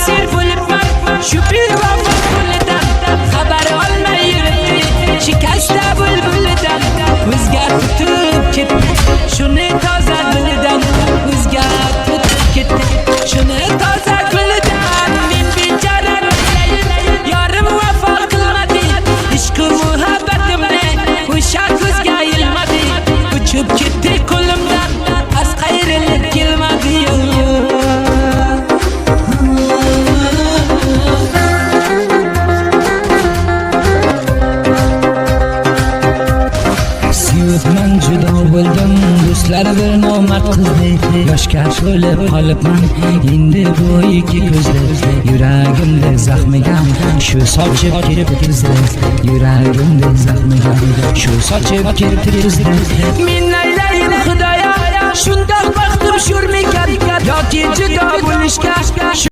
asir bo'libman shu bevafo qo'lidan xabar olmay yuribdi shikasta bulbulidan o'zgartib ketdi shuni toza dilidan o'zgartib ketdi shuni toza dilidan men bechora yorim vafo qilmadi ishq muhabbatimni o'sha ko'zga ilmadi uchib ketdi qo'limdan qayrilib kelmadi sevibman judo bo'ldim do'stlar bir nomard qizdi yoshga to'lib qolibman endi bu ikki ko'zli yuragimda zaxmiga shu sochib ketdi yuragimda zaxmiga shu sochib ketdi men aylayim xudoya shundoq baxtim sho'rmikan yoki judo bo'lishga